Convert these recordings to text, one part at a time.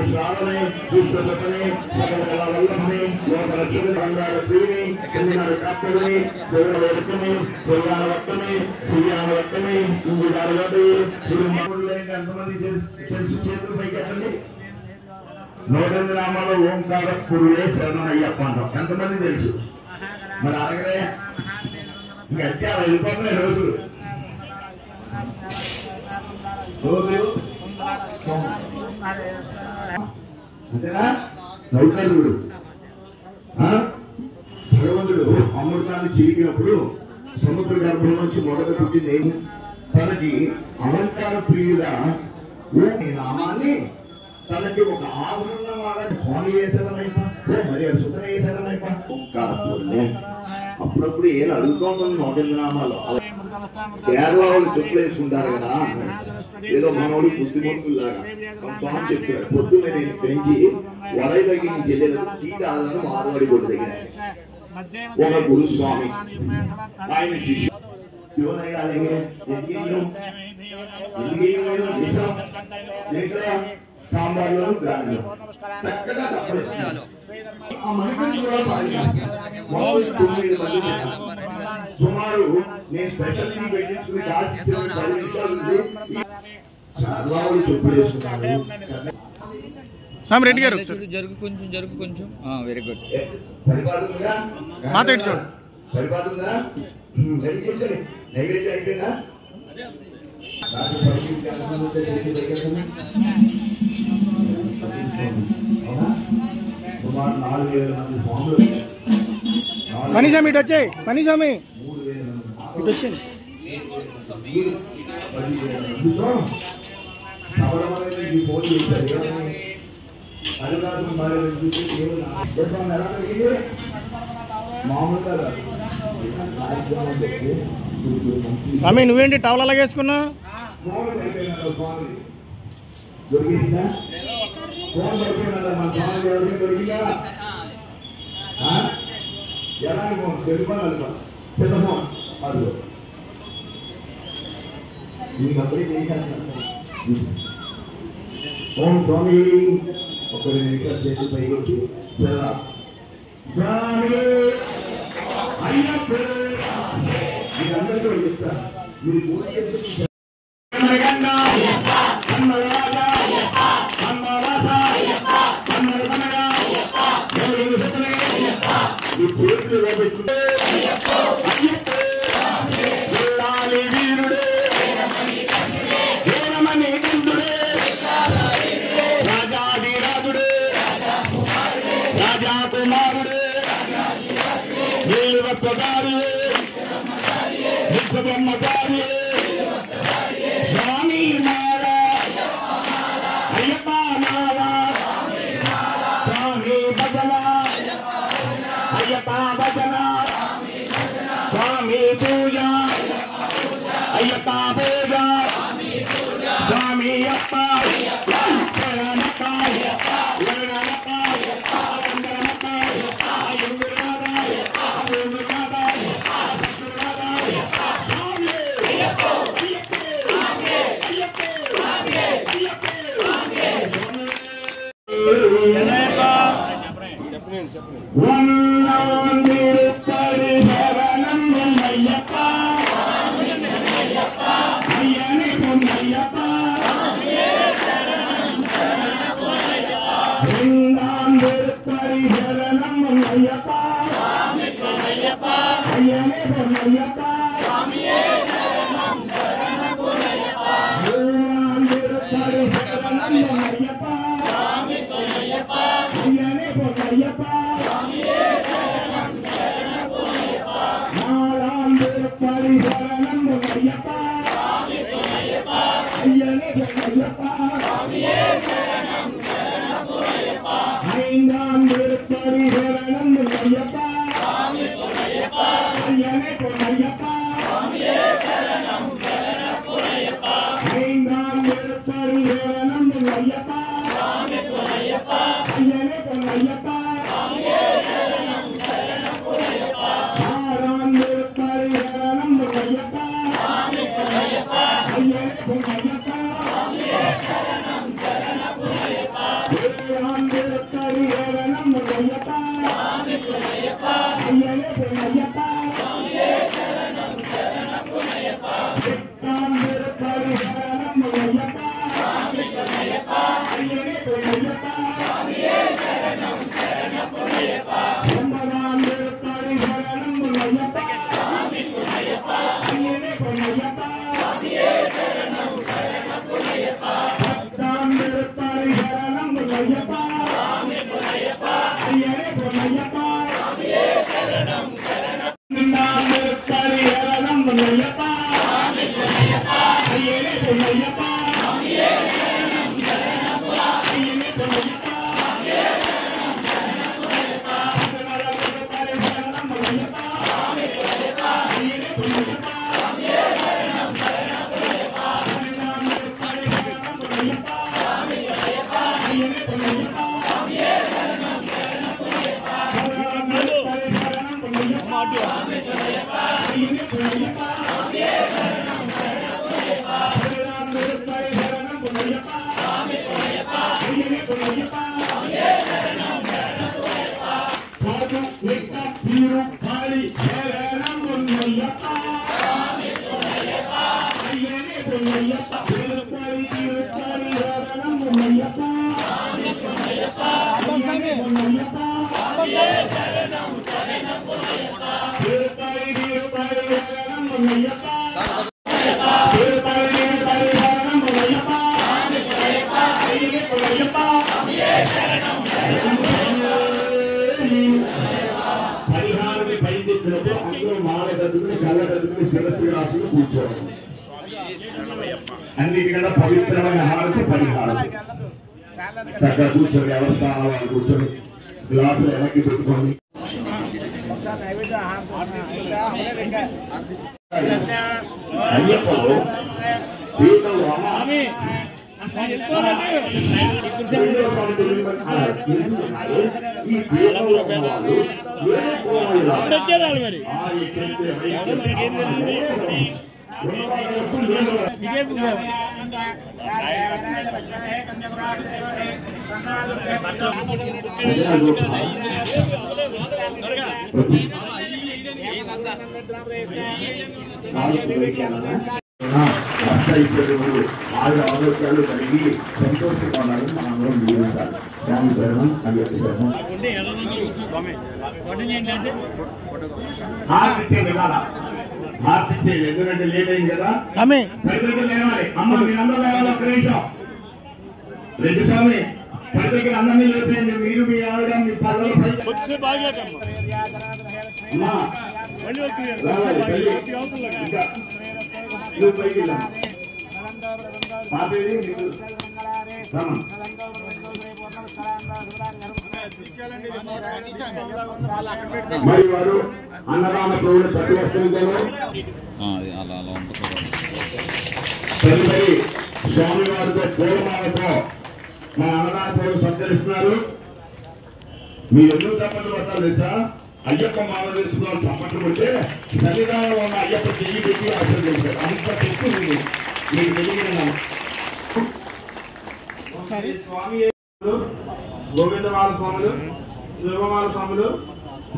శ్రావణి విశ్వసపని సకల కళ వల్లభని లోక రక్షణ బంగార ప్రియుని కిందనాడు కాపుని దేవుడ వక్తని దుర్గాన వక్తని సూర్యాన వక్తని ఇంగుడాల వడ్డు ఎంతమంది తెలుసు చేతులు పైకెత్తండి 108 నామాల్లో ఓంకార పురువే శరణయ్యప్ప అంటాం ఎంతమంది తెలుసు మరి అలాగే ఇంకంటే అలా వెళ్ళిపోతున్నాయి రోజులు అంతేనా నౌకరుడు భగవంతుడు అమృతాన్ని చిరిగినప్పుడు సముద్ర గర్భం నుంచి మొదట పుట్టింది తనకి అలంకార ప్రియుగా నామాన్ని తనకి ఒక ఆభరణంలాగా స్వామి వేసారనైపా మరి సుతన వేసారనైపా ఓంకార పూర్ణే అప్పుడప్పుడు ఏం అడుగుతూ ఉంటుంది 108 నామాలు కేరళ వాళ్ళు చెప్పులు వేసుకుంటారు కదా ఏదో మనోడు బుద్ధిమంతులాగా స్వామి చెప్పాడు పొద్దున్న నేను పెంచి వలయ దగ్గర నుంచి వెళ్ళేది టీ తాగలను మార్వాడి గుడి దగ్గర ఒక గురుస్వామి ఆయన శిష్యుడు సాంబార్లో గాలిలో చక్కగా తప్పేస్తున్నారు ఆ మనిషిని కూడా సుమారు నేను స్పెషల్ టీ పెట్టించుకుని రాసిచ్చిన 10 నిమిషాలు చదవాలి చెప్పులు వేసుకున్నాను రెడ్డి గారు జరుగు కొంచెం వెరీ గుడ్ పరిపాలనగా పరిపాలనగా రెడీ చేశారు నైవేద్యం అయిపోయిందా సుమారు 4,000 మంది స్వాములు పనిస్వామి ఇటు వచ్చాయి పనిస్వామి ఇటు వచ్చాయి పోటీ చేశారు మామూలుగా స్వామి నువ్వేంటి టవల్ అలాగే వేసుకున్నా దొరికిందా ఫోన్ దొరికిందా మన స్వామి ఎవరికి దొరికిందా ఎలా ఫోన్ తెలుసుకోవాలి చిన్న ఫోన్ అది మీకు అప్పుడే చేశాను ఓం స్వామి ఒక 2 నిమిషాలు చేసి పైకి వచ్చి స్వామి అయ్యప్ప మీరందరికీ చెప్తారు మీరు పూజ చేసి వీరుడే వీరమణి కుందుడే రాజాదిరాజుడే రాజా కుమారుడే వీరవత్వకారియే నిత్యబ్రహ్మచారియే స్వామి మాల అయ్యప్ప మాల స్వామి భజన అయ్యప్ప భజన స్వామి పూజ అయ్యప్ప పూజ స్వామి అప్ప శరణప్ప శరణప్ప వందనప్ప అయ్యురాద అయ్యురాద అసత్తురాద స్వామి అయ్యప్ప అయ్యప్ప అయ్యప్ప వందనాందిరుపరి శరణం అయ్యప్ప అయ్యని పొన్నయ్యప్ప వందనాందిరుపరి శరణం అయ్యప్ప అయ్యని పొన్నయ్యప్ప వందనాందిరుపరి శరణం అయ్యప్ప అయ్యని పొన్నయ్యప్ప పరిశరణం అయ్యప్ప అయ్యనే అయ్యప్ప ఐందాం పరిశరణం అయ్యప్ప అయ్యనే అయ్యప్ప ఐందాం పరిశరణం అయ్యప్ప అయ్యనే అయ్యప్ప అయ్యప్ప పొన్నయ్యప్ప అయ్యనే పొన్నయ్యప్ప చిత్తాంబరపడి శరణం పొన్నయ్యప్ప అయ్యనే పొన్నయ్యప్ప బ్రహ్మగాంబరపడి శరణం పొన్నయ్యప్ప అయ్యనే పొన్నయ్యప్ప చిత్తాంబరపడి శరణం పొన్నయ్యప్ప అయ్యనే పొన్నయ్యప్ప నిన్నాంబరపడి శరణం పొన్నయ్యప్ప అయ్యనే పొన్నయ్యప్ప అయ్యనే పొన్నయ్యప్ప పరిహారాన్ని పైకెత్తినప్పుడు అందరూ మాల గదుకుని కళ్ళ గదుకుని శిరస్సు రాసులు కూర్చోవడం అన్నిటికన్నా పవిత్రమైన హారతి పరిహారం చక్కగా కూర్చొని అవస్థానం వాళ్ళు కూర్చొని గ్లాసులు వెనక్కి పెట్టుకోండి అయ్యప్పలో పీతలు ఈ పీతలు ఆరు ఆరోగ్యాలు కలిగి సంతోషంగా ఉండాలని మనందరం జీవించాలి. స్వామి శరణం అయ్యప్ప శరణం. హార్పిచ్చే విధానం హార్పిచ్చేది ఎందుకంటే లేట్ అయింది కదా పైదకి లేవాలి. అమ్మ మీరందరూ లేవాలి. ఒక్క నిమిషం రెడ్డి స్వామి పైదకి అందరినీ లేపేయండి. మీరు మీ ఆవిడ మీ పల్లెలు నువ్వు పైకి మరి వారు అన్నదాన ప్రభువుని ప్రతి వస్తువులను తదుపరి స్వామివారితో పూలమాలతో మన అన్నదాన ప్రభువులు సత్కరిస్తున్నారు. మీరు ఎందుకు చప్పట్లు పట్టాలి తెలుసా? అయ్యప్ప మాల వేసుకున్న చప్పట్లు పడితే సన్నిధానంలో ఉన్న అయ్యప్ప చెయ్యి పెట్టి ఆశీర్వదించారు. అంత శక్తి ఉంది మీకు తెలియదు. స్వామి గోవిందమాల స్వాములు, శివమాల స్వాములు,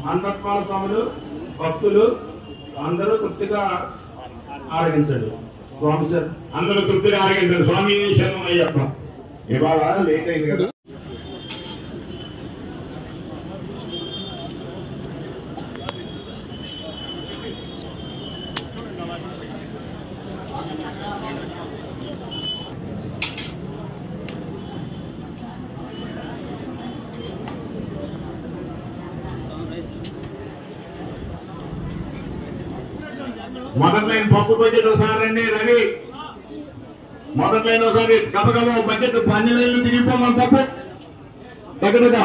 హనుమత్మాల స్వాములు, భక్తులు అందరూ తృప్తిగా ఆరగించండి. స్వామి సార్ అందరూ తృప్తిగా ఆరగించండి. స్వామి శరణం అయ్యప్ప. ఇవాళ లేట్ అయింది కదా. మొదటి లైన్ పప్పు బడ్జెట్ ఒకసారి రండి రవి. మొదటి లైన్ ఒకసారి గబగబా బడ్జెట్ 12 లైన్లు తిరిగిపోమని పప్పు దగ్గరగా.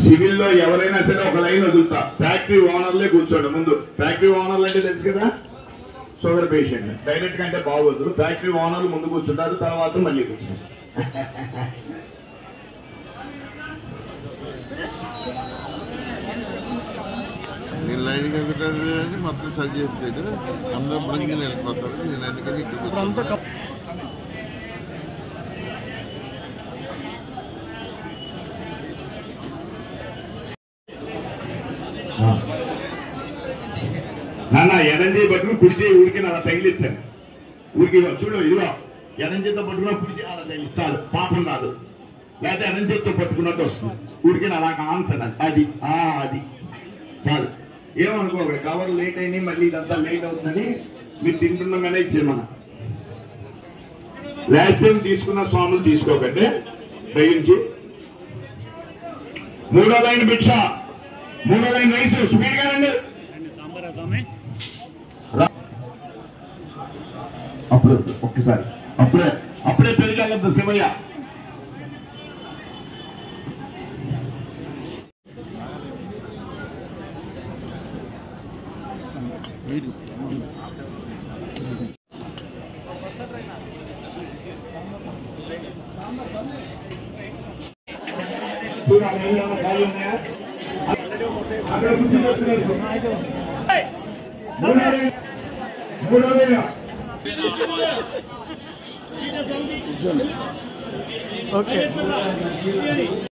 సివిల్లో ఎవరైనా సరే ఒక లైన్ వదులుతా. ఫ్యాక్టరీ ఓనర్లే కూర్చోండి ముందు. ఫ్యాక్టరీ ఓనర్లు అంటే తెలుసు కదా, షుగర్ పేషెంట్. డైరెక్ట్ కంటే బాగోదు. ఫ్యాక్టరీ ఓనర్లు ముందు కూర్చుంటారు, తర్వాత మళ్ళీ కూర్చుంటారు. లైన్గా పెట్టారు మొత్తం సరి చేసాడు. అందరూ బృంగి వెళ్ళిపోతారు. నేను అందుకని ఇక్కడ నాన్న ఎడంజీ పట్టుకుని కుడిచే ఊరికి అలా తగిలిచ్చాను. ఊరికి చూడు ఇదిగో ఎడంచేతో పట్టుకున్నా కుడిచే అలా తగిలి చాలు, పాపం రాదు. లేకపోతే ఎడంచేతో పట్టుకున్నట్టు వస్తుంది. ఊరికి అలా ఆన్సర్ అది అది చాలు. ఏమనుకోకండి, కవర్ లేట్ అయినాయి మళ్ళీ ఇదంతా లేట్ అవుతుందని మీరు తింటున్నాగానే ఇచ్చేమన్నా. లాస్ట్ టైం తీసుకున్న స్వాములు తీసుకోకండి దయించి. మూడో లైన్ భిక్ష, మూడో లైన్ రైస్ స్పీడ్ గానండి. అప్పుడు ఒక్కసారి అప్పుడే పెరిగెళ్ళద్దు శివయ్య. చూడాలి ఖాళీ ఉన్నాయా? అక్కడ మూడో ఓకే.